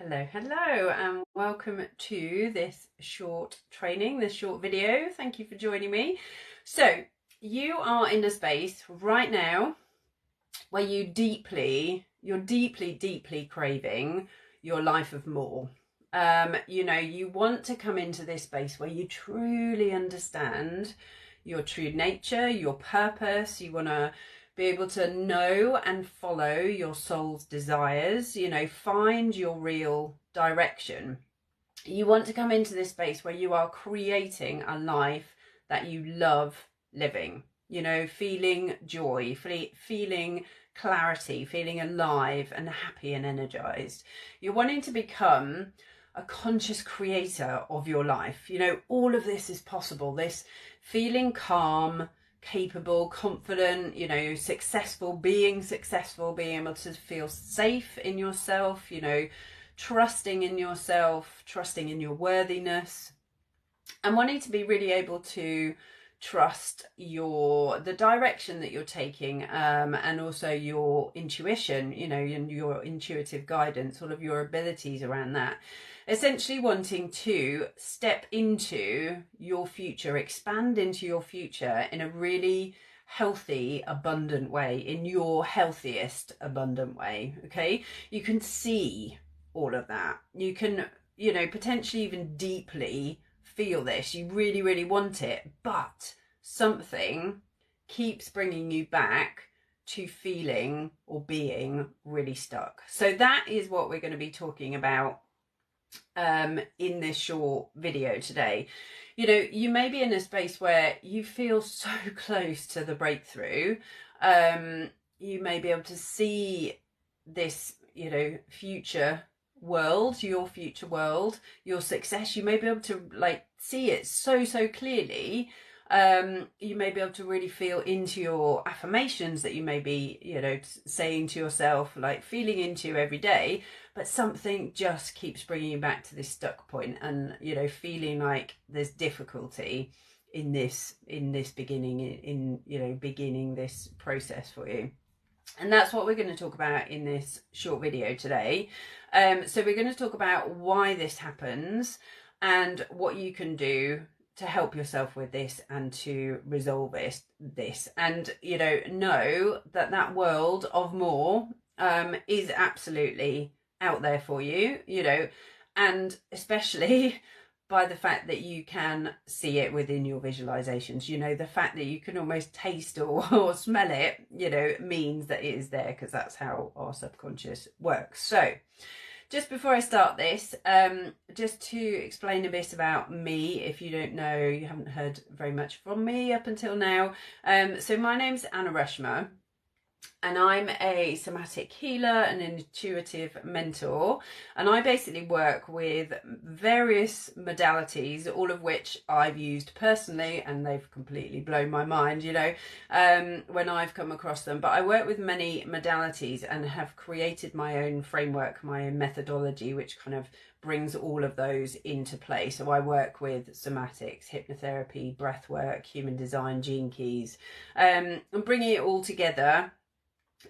Hello, and welcome to this short training, this short video. Thank you for joining me. So, you are in a space right now where you're deeply craving your life of more. You want to come into this space where you truly understand your true nature, your purpose. You want to be able to know and follow your soul's desires, find your real direction. You want to come into this space where you are creating a life that you love living, feeling joy, feeling clarity, feeling alive and happy and energized. You're wanting to become a conscious creator of your life. All of this is possible. This feeling calm, capable, confident, successful, being able to feel safe in yourself, trusting in yourself, trusting in your worthiness, and wanting to be really able to trust the direction that you're taking, and also your intuition, and your intuitive guidance, all of your abilities around that. Essentially wanting to step into your future, expand into your future in a really healthy, abundant way, in your healthiest, abundant way. Okay, you can see all of that. You can, potentially even deeply feel this. You really want it, but something keeps bringing you back to feeling or being really stuck. So that is what we're going to be talking about in this short video today. You may be in a space where you feel so close to the breakthrough. You may be able to see this, future world, your future world, your success. You may be able to see it so clearly. You may be able to really feel into your affirmations that you may be, saying to yourself, feeling into every day, but something just keeps bringing you back to this stuck point, and, feeling like there's difficulty in this beginning, beginning this process for you. And that's what we're going to talk about in this short video today. So we're going to talk about why this happens and what you can do to help yourself with this and to resolve this. And, know that world of more is absolutely out there for you, and especially by the fact that you can see it within your visualizations. The fact that you can almost taste or smell it, means that it is there, because that's how our subconscious works. So just before I start this, just to explain a bit about me, if you don't know, you haven't heard very much from me up until now. So my name's Anna Rushmer, and I'm a somatic healer and an intuitive mentor, and I basically work with various modalities, all of which I've used personally, and they've completely blown my mind, when I've come across them. But I work with many modalities and have created my own framework, my own methodology, which kind of brings all of those into play. So I work with somatics, hypnotherapy, breathwork, human design, gene keys, and bringing it all together,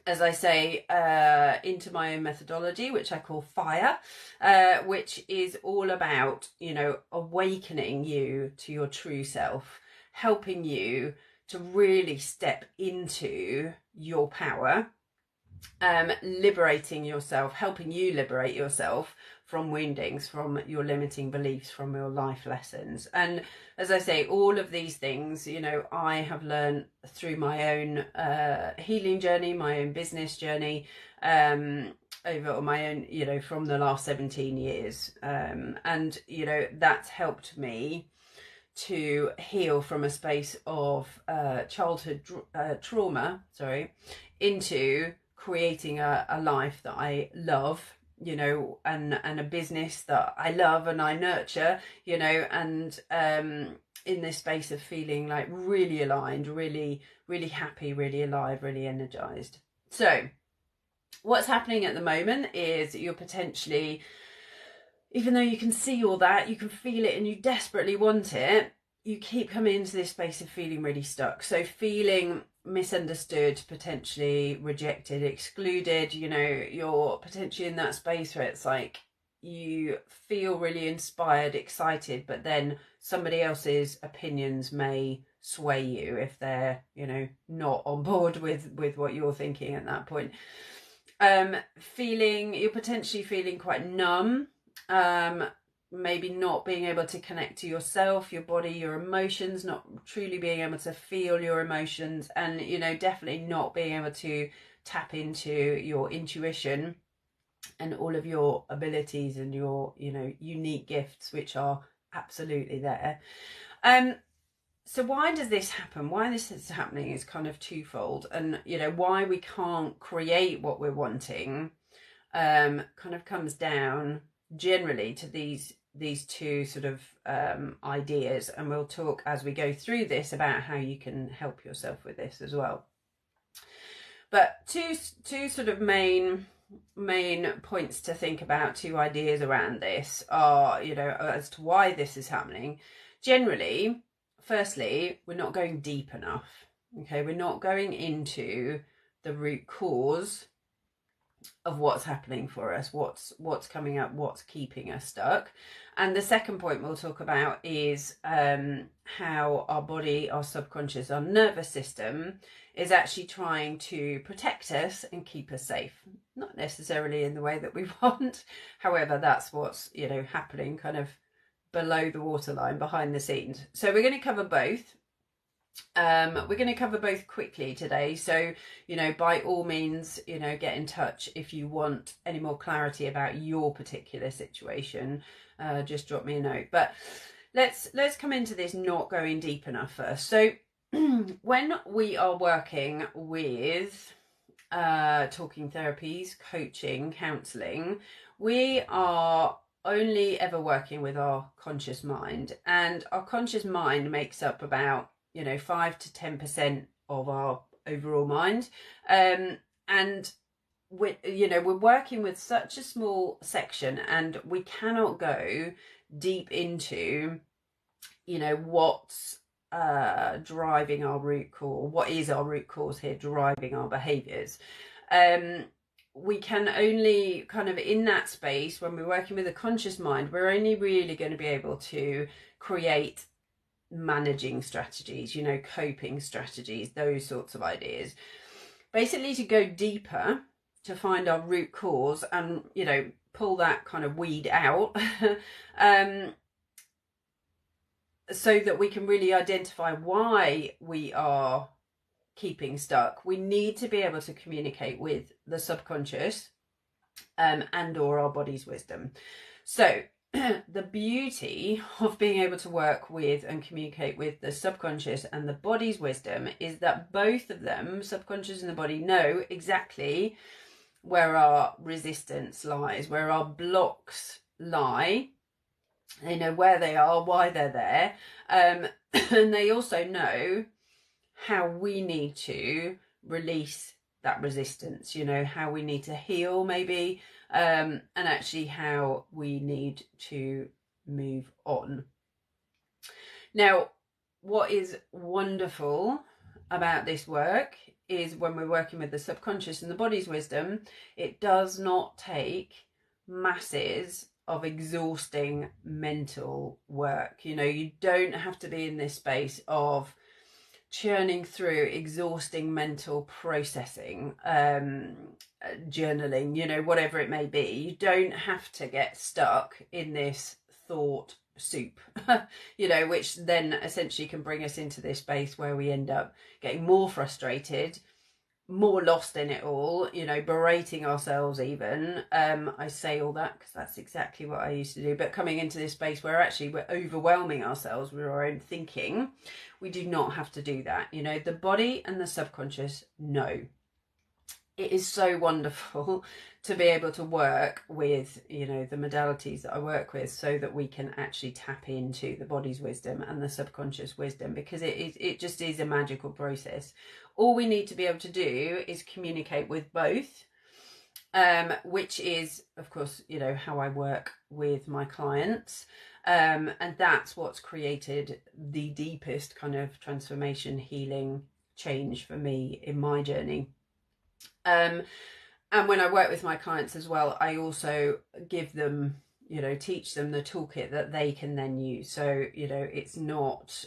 as I say, into my own methodology, which I call FIRE, which is all about, awakening you to your true self, helping you to really step into your power, liberating yourself, helping you liberate yourself from woundings, from your limiting beliefs, from your life lessons. And as I say, all of these things, I have learned through my own healing journey, my own business journey, over my own, from the last 17 years. And, that's helped me to heal from a space of childhood trauma, into creating a life that I love, and a business that I love and I nurture, and in this space of feeling like really aligned, really happy, really alive, really energized. So what's happening at the moment is you're potentially, even though you can see all that, you can feel it and you desperately want it, you keep coming into this space of feeling really stuck. So feeling misunderstood, potentially rejected, excluded, you're potentially in that space where it's like you feel really inspired, excited, but then somebody else's opinions may sway you if they're, you know, not on board with what you're thinking at that point. You're potentially feeling quite numb, maybe not being able to connect to yourself, your body, your emotions, not truly being able to feel your emotions, and, you know, definitely not being able to tap into your intuition and all of your abilities and your, you know, unique gifts, which are absolutely there. So why does this happen? Why this is happening is kind of twofold, and, you know, why we can't create what we're wanting kind of comes down generally to these two sort of ideas, and we'll talk as we go through this about how you can help yourself with this as well. But two sort of main points to think about, two ideas around this are, you know, as to why this is happening. Generally, firstly, we're not going deep enough. Okay, we're not going into the root cause of what's happening for us, what's coming up, what's keeping us stuck. And the second point we'll talk about is how our body, our subconscious, our nervous system is actually trying to protect us and keep us safe. Not necessarily in the way that we want, however, that's what's, you know, happening kind of below the waterline, behind the scenes. So we're going to cover both. We're going to cover both quickly today, so, you know, by all means, you know, get in touch if you want any more clarity about your particular situation. Just drop me a note. But let's come into this not going deep enough first. So when we are working with talking therapies, coaching, counselling, we are only ever working with our conscious mind, and our conscious mind makes up about, you know, 5 to 10% of our overall mind, and we're working with such a small section, and we cannot go deep into, you know, what's driving our root cause, what is our root cause here driving our behaviors. We can only kind of, in that space, when we're working with a conscious mind, we're only really going to be able to create managing strategies, you know, coping strategies, those sorts of ideas. Basically, to go deeper, to find our root cause and, you know, pull that kind of weed out, so that we can really identify why we are keeping stuck, we need to be able to communicate with the subconscious and or our body's wisdom. So the beauty of being able to work with and communicate with the subconscious and the body's wisdom is that both of them, subconscious and the body, know exactly where our resistance lies, where our blocks lie. They know where they are, why they're there, and they also know how we need to release that resistance, you know, how we need to heal maybe, and actually how we need to move on. Now, what is wonderful about this work is when we're working with the subconscious and the body's wisdom, it does not take masses of exhausting mental work. You know, you don't have to be in this space of churning through exhausting mental processing, journaling, you know, whatever it may be. You don't have to get stuck in this thought soup, you know, which then essentially can bring us into this space where we end up getting more frustrated, more lost in it all, you know, berating ourselves even. I say all that because that's exactly what I used to do, but coming into this space where actually we're overwhelming ourselves with our own thinking. We do not have to do that. You know, the body and the subconscious know. It is so wonderful to be able to work with, you know, the modalities that I work with, so that we can actually tap into the body's wisdom and the subconscious wisdom, because it just is a magical process. All we need to be able to do is communicate with both, which is, of course, you know, how I work with my clients. And that's what's created the deepest kind of transformation, healing, change for me in my journey. And when I work with my clients as well, I also give them you know, teach them the toolkit that they can then use. So, you know, it's not,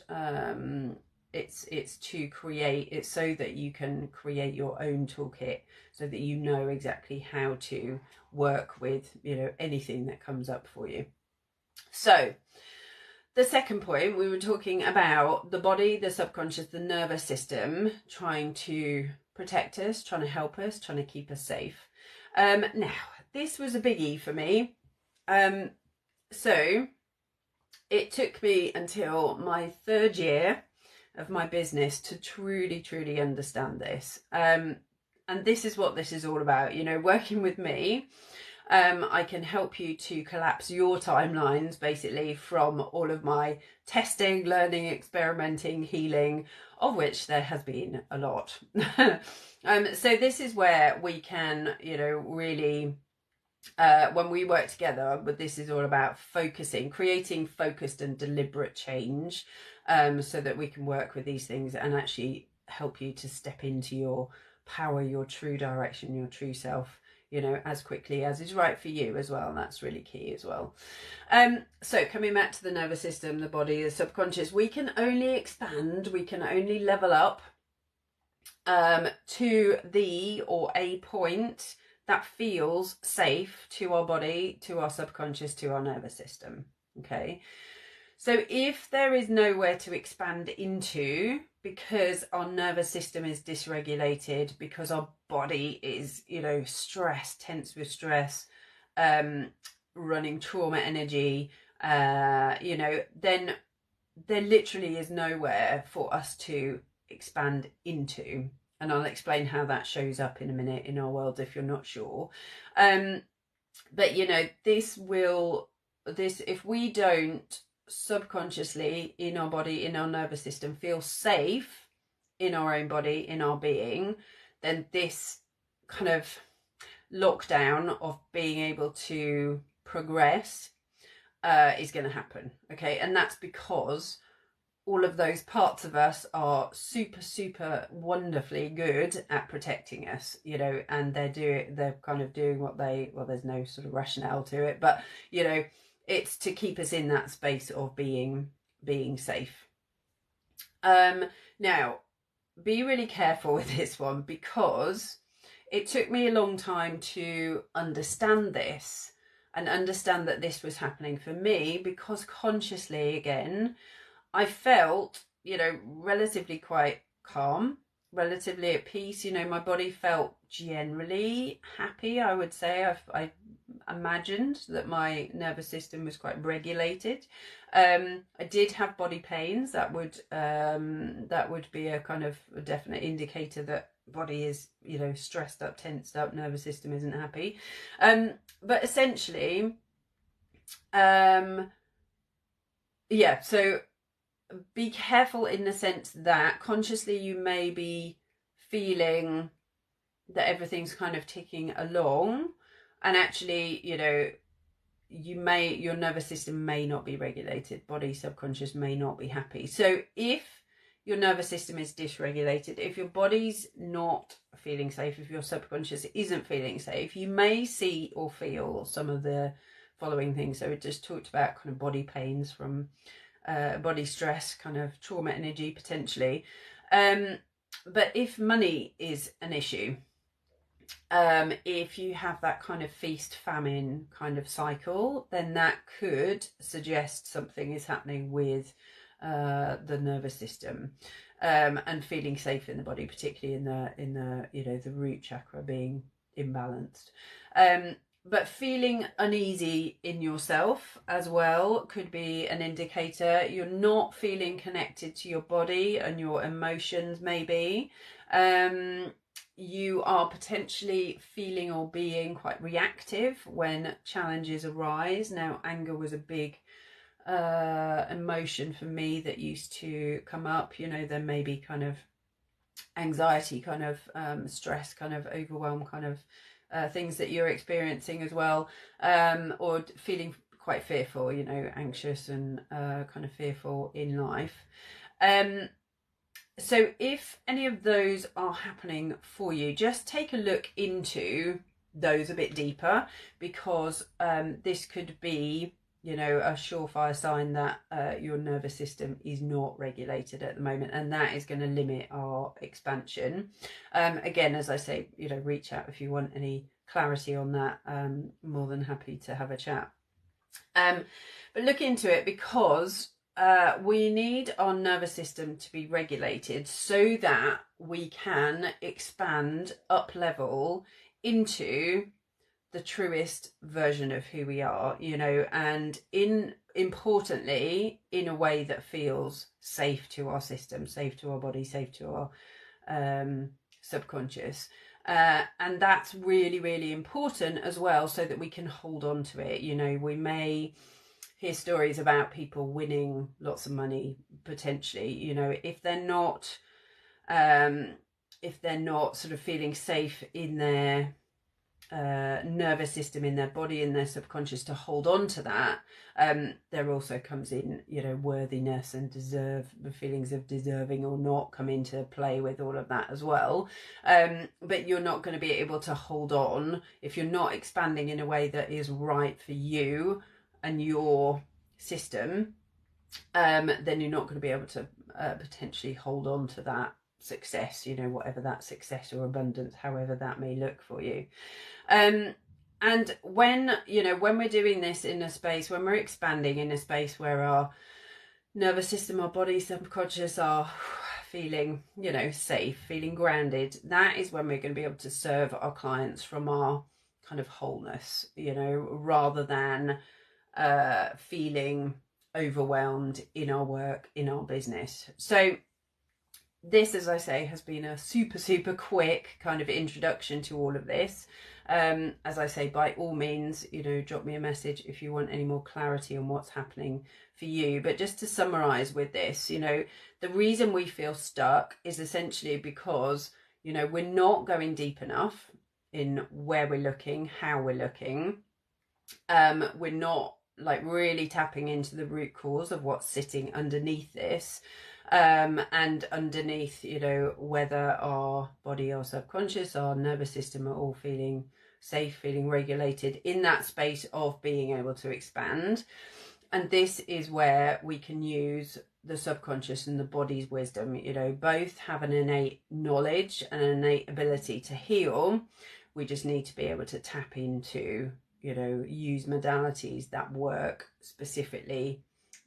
it's to create, it's so that you can create your own toolkit, so that you know exactly how to work with, you know, anything that comes up for you. So the second point, we were talking about the body, the subconscious, the nervous system, trying to protect us, trying to help us, trying to keep us safe. Now, this was a biggie for me. So it took me until my third year of my business to truly understand this. And this is what this is all about, you know, working with me. I can help you to collapse your timelines, basically, from all of my testing, learning, experimenting, healing, of which there has been a lot. So this is where we can, you know, really, when we work together, but this is all about focusing, creating focused and deliberate change, so that we can work with these things and actually help you to step into your power, your true direction, your true self, you know, as quickly as is right for you as well. And that's really key as well. So coming back to the nervous system, the body, the subconscious, we can only expand, we can only level up to the or a point that feels safe to our body, to our subconscious, to our nervous system. Okay. So if there is nowhere to expand into, because our nervous system is dysregulated, because our body is, you know, stressed, tense with stress, running trauma energy, you know, then there literally is nowhere for us to expand into. And I'll explain how that shows up in a minute in our world if you're not sure. But, you know, this, if we don't subconsciously in our body, in our nervous system, feel safe in our own body, in our being, then this kind of lockdown of being able to progress is going to happen. Okay. And that's because all of those parts of us are super wonderfully good at protecting us, you know, and they're kind of doing what there's no sort of rationale to it, but, you know, it's to keep us in that space of being safe. Now, be really careful with this one, because it took me a long time to understand this and understand that this was happening for me, because consciously, again, I felt, you know, relatively quite calm, relatively at peace. You know, my body felt generally happy, I would say. I imagined that my nervous system was quite regulated. I did have body pains. That would be a kind of a definite indicator that body is, you know, stressed up, tensed up, nervous system isn't happy. But essentially, yeah, so be careful in the sense that consciously you may be feeling that everything's kind of ticking along, and actually, you know, your nervous system may not be regulated, body, subconscious may not be happy. So if your nervous system is dysregulated, if your body's not feeling safe, if your subconscious isn't feeling safe, you may see or feel some of the following things. So we just talked about kind of body pains from body stress, kind of trauma energy potentially. But if money is an issue, if you have that kind of feast famine kind of cycle, then that could suggest something is happening with the nervous system, and feeling safe in the body, particularly in the you know, the root chakra being imbalanced. But feeling uneasy in yourself as well could be an indicator. You're not feeling connected to your body and your emotions, maybe. You are potentially feeling or being quite reactive when challenges arise. Now, anger was a big emotion for me that used to come up. You know, there may be kind of anxiety, kind of stress, kind of overwhelm, kind of things that you're experiencing as well, or feeling quite fearful, you know, anxious and kind of fearful in life. So if any of those are happening for you, just take a look into those a bit deeper, because this could be, you know, a surefire sign that your nervous system is not regulated at the moment, and that is going to limit our expansion. Again, as I say, you know, reach out if you want any clarity on that. More than happy to have a chat. But look into it, because we need our nervous system to be regulated so that we can expand up level into the truest version of who we are, you know, and importantly in a way that feels safe to our system, safe to our body, safe to our subconscious. And that's really, really important as well, so that we can hold on to it. You know, we may hear stories about people winning lots of money potentially, you know, if they're not sort of feeling safe in their nervous system, in their body, in their subconscious, to hold on to that. There also comes in, you know, worthiness and the feelings of deserving or not come into play with all of that as well. But you're not going to be able to hold on if you're not expanding in a way that is right for you and your system. Then you're not going to be able to potentially hold on to that success, you know, whatever that success or abundance, however that may look for you. And when, you know, when we're doing this in a space, when we're expanding in a space where our nervous system, our body, subconscious are feeling, you know, safe, feeling grounded, that is when we're going to be able to serve our clients from our kind of wholeness, you know, rather than feeling overwhelmed in our work, in our business. So this, as I say, has been a super quick kind of introduction to all of this. As I say, by all means, you know, drop me a message if you want any more clarity on what's happening for you. But just to summarize with this, you know, the reason we feel stuck is essentially because, you know, we're not going deep enough in where we're looking, how we're looking. We're not like really tapping into the root cause of what's sitting underneath this. And underneath, you know, whether our body or subconscious, our nervous system are all feeling safe, feeling regulated in that space of being able to expand. And this is where we can use the subconscious and the body's wisdom. You know, both have an innate knowledge and an innate ability to heal. We just need to be able to tap into, you know, use modalities that work specifically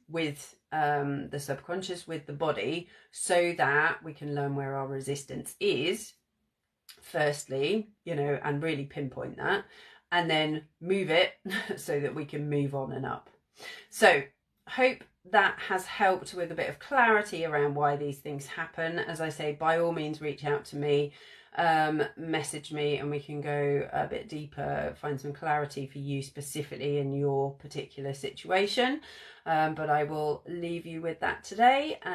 with the subconscious, with the body, so that we can learn where our resistance is firstly, you know, and really pinpoint that, and then move it so that we can move on and up. So hope that has helped with a bit of clarity around why these things happen. As I say, by all means reach out to me, message me, and we can go a bit deeper, find some clarity for you specifically in your particular situation. But I will leave you with that today, and